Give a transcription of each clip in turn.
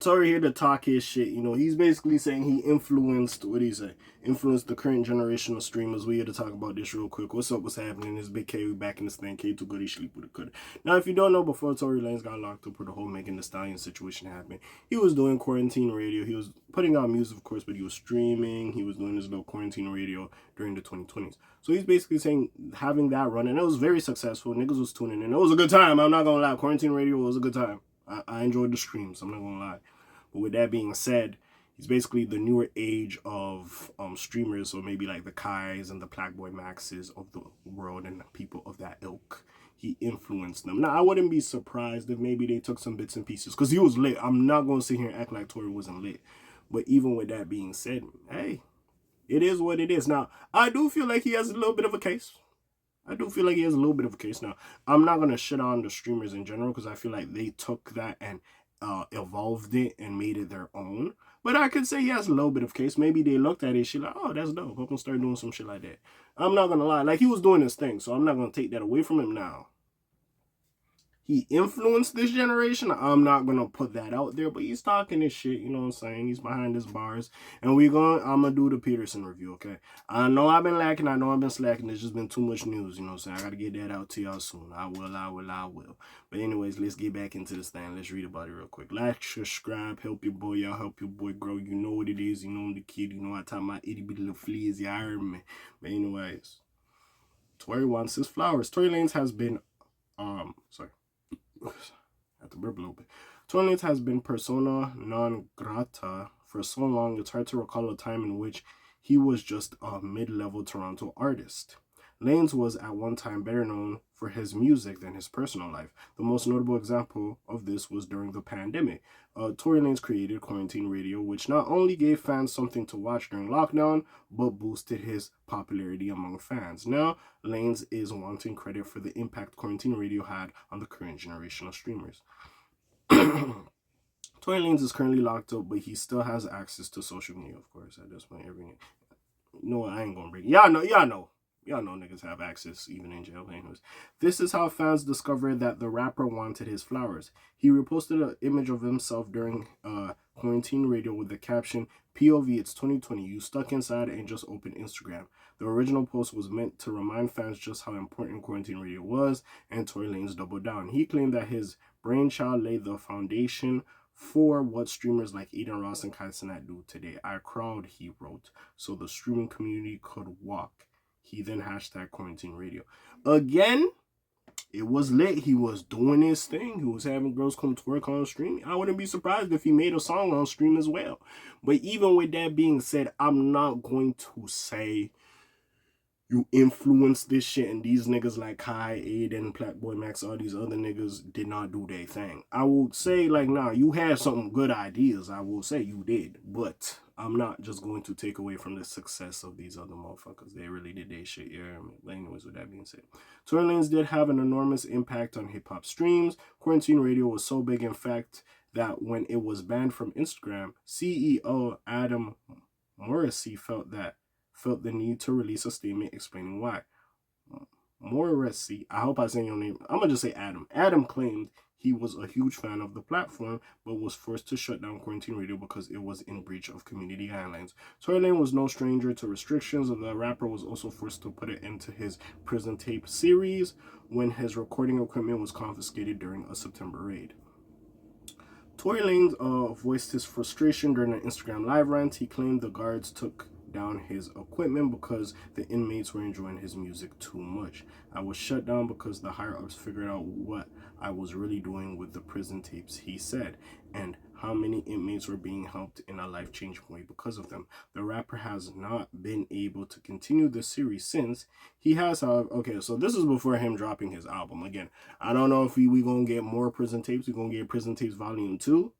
Tory here to talk his shit. You know, he's basically saying he influenced, what do you say? Influenced the current generation of streamers. We here to talk about this real quick. What's up? What's happening? It's Big K. We back in this thing. K too good. He sleep with a could. Now, if you don't know, before Tory Lanez got locked up for the whole Megan Thee Stallion situation happened, he was doing quarantine radio. He was putting out music, of course, but he was streaming. He was doing his little quarantine radio during the 2020s. So he's basically saying having that run, and it was very successful. Niggas was tuning in. It was a good time. I'm not gonna lie. Quarantine radio was a good time. I enjoyed the streams. I'm not gonna lie. But with that being said, he's basically the newer age of streamers, so maybe like the Kais and the Blackboy Maxes of the world and the people of that ilk. He influenced them. Now, I wouldn't be surprised if maybe they took some bits and pieces, because he was lit. I'm not going to sit here and act like Tory wasn't lit. But even with that being said, hey, it is what it is. Now, I do feel like he has a little bit of a case. Now, I'm not going to shit on the streamers in general, because I feel like they took that and evolved it and made it their own. But I could say he has a little bit of case. Maybe they looked at it, shit like, oh, that's dope. I'm gonna start doing some shit like that. I'm not gonna lie, like he was doing his thing, so I'm not gonna take that away from him now. He influenced this generation. I'm not gonna put that out there, but he's talking his shit, you know what I'm saying? He's behind his bars. And I'm gonna do the Peterson review, okay? I know I've been lacking, I know I've been slacking. There's just been too much news, you know what I'm saying? I gotta get that out to y'all soon. I will. But anyways, let's get back into this thing. Let's read about it real quick. Like, subscribe, help your boy out, help your boy grow. You know what it is, you know I'm the kid, you know I talk my itty bitty little fleas, you heard me. But anyways, Tory wants his flowers. Tory Lanez has been I have to burp a little bit. Tory Lanez has been persona non grata for so long, it's hard to recall a time in which he was just a mid-level Toronto artist. Lanez was at one time better known for his music than his personal life. The most notable example of this was during the pandemic. Tory Lanez created Quarantine Radio, which not only gave fans something to watch during lockdown, but boosted his popularity among fans. Now, Lanez is wanting credit for the impact Quarantine Radio had on the current generation of streamers. Tory Lanez is currently locked up, but he still has access to social media, of course, at this point. No, I ain't gonna bring it. Y'all know niggas have access even in jail. Anyways, this is how fans discovered that the rapper wanted his flowers. He reposted an image of himself during Quarantine Radio with the caption, POV, it's 2020, you stuck inside and just opened Instagram. The original post was meant to remind fans just how important Quarantine Radio was, and Tory Lanez doubled down. He claimed that his brainchild laid the foundation for what streamers like Eden Ross and Cenat do today. I crawled, he wrote, so the streaming community could walk. He then hashtag Quarantine Radio. Again, it was lit. He was doing his thing. He was having girls come to work on stream. I wouldn't be surprised if he made a song on stream as well. But even with that being said, I'm not going to say you influenced this shit and these niggas like Kai, Aiden, Blackboy Max, all these other niggas did not do their thing. I will say, like, nah, you had some good ideas. I will say you did. But I'm not just going to take away from the success of these other motherfuckers. They really did their shit, yeah. But anyways, with that being said, Tory Lanez did have an enormous impact on hip-hop streams. Quarantine Radio was so big, in fact, that when it was banned from Instagram, CEO Adam Morrissey felt the need to release a statement explaining why. Morrissey, I hope I say your name. I'm gonna just say Adam. Adam claimed he was a huge fan of the platform, but was forced to shut down Quarantine Radio because it was in breach of community guidelines. Tory Lanez was no stranger to restrictions, and the rapper was also forced to put it into his prison tape series when his recording equipment was confiscated during a September raid. Tory Lanez voiced his frustration during an Instagram live rant. He claimed the guards took down his equipment because the inmates were enjoying his music too much. I was shut down because the higher ups figured out what I was really doing with the prison tapes, he said, and how many inmates were being helped in a life-changing way because of them. The rapper has not been able to continue the series since. He has, however, okay, so this is before him dropping his album. Again, I don't know if we gonna get more prison tapes. We're gonna get Prison Tapes Volume 2.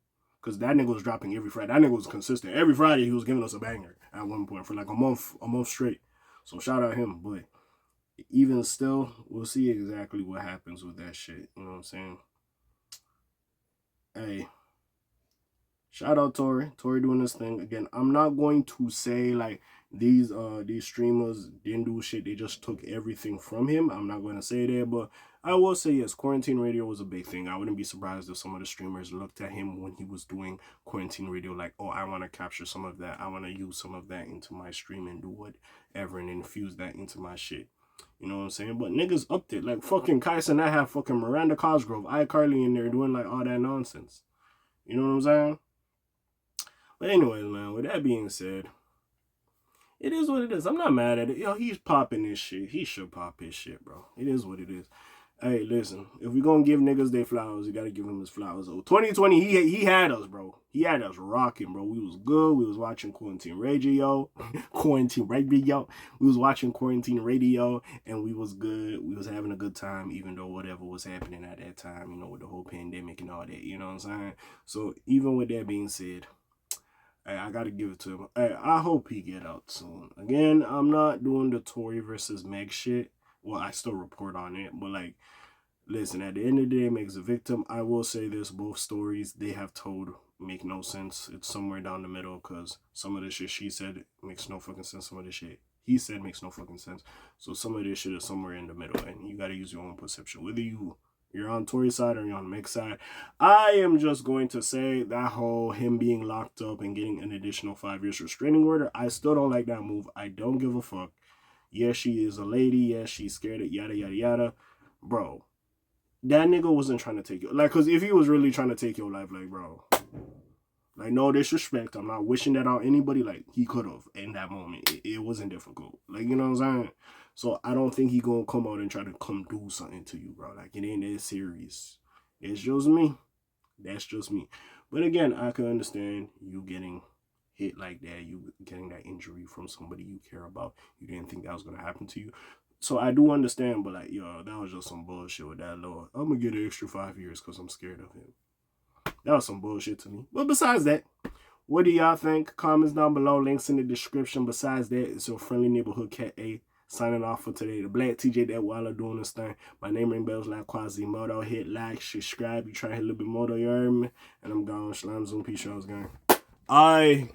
Because that nigga was dropping every Friday. That nigga was consistent. Every Friday he was giving us a banger at one point for like a month straight. So shout out him. But even still, we'll see exactly what happens with that shit. You know what I'm saying? Hey, shout out Tory. Tory doing this thing. Again, I'm not going to say like these streamers didn't do shit. They just took everything from him. I'm not going to say that, but I will say yes, quarantine radio was a big thing. I wouldn't be surprised if some of the streamers looked at him when he was doing quarantine radio like, oh, I want to capture some of that. I want to use some of that into my stream and do whatever and infuse that into my shit. You know what I'm saying? But niggas upped it. Like fucking Kai Cenat have fucking Miranda Cosgrove, iCarly in there doing like all that nonsense. You know what I'm saying? But anyways, man, with that being said, it is what it is. I'm not mad at it. Yo, he's popping this shit. He should pop his shit, bro. It is what it is. Hey, listen, if we gonna give niggas their flowers, you gotta give them his flowers. Oh, 2020, he had us, bro. He had us rocking, bro. We was good. We was watching quarantine radio, quarantine radio. We was watching quarantine radio, and we was good. We was having a good time, even though whatever was happening at that time, you know, with the whole pandemic and all that. You know what I'm saying? So even with that being said, hey, I gotta give it to him. Hey, I hope he get out soon. Again, I'm not doing the Tory versus Meg shit. Well, I still report on it, but like, listen, at the end of the day, Meg's a victim. I will say this, both stories they have told make no sense. It's somewhere down the middle, because some of the shit she said makes no fucking sense. Some of the shit he said makes no fucking sense. So some of this shit is somewhere in the middle, and you gotta use your own perception. Whether you're on Tory's side or you're on Meg's side, I am just going to say that whole him being locked up and getting an additional 5 years restraining order, I still don't like that move. I don't give a fuck. Yes, she is a lady. Yes, she's scared of yada, yada, yada. Bro, that nigga wasn't trying to take your... Like, because if he was really trying to take your life, like, bro... Like, no disrespect. I'm not wishing that on anybody. Like, he could have in that moment. It wasn't difficult. Like, you know what I'm saying? So, I don't think he gonna come out and try to come do something to you, bro. Like, it ain't that serious. It's just me. That's just me. But again, I can understand you getting hit like that, you getting that injury from somebody you care about. You didn't think that was gonna happen to you. So I do understand, but like, yo, that was just some bullshit with that Lord. I'm gonna get an extra 5 years because I'm scared of him. That was some bullshit to me. But besides that, what do y'all think? Comments down below, links in the description. Besides that, it's your friendly neighborhood Cat A signing off for today. The Black TJ that while I'm doing this thing. My name ring bells like Quasimodo. Hit like, subscribe. You try to hit a little bit more, though, you heard me? And I'm gone. Shalom, Zoom, peace, y'all's gang. Aye.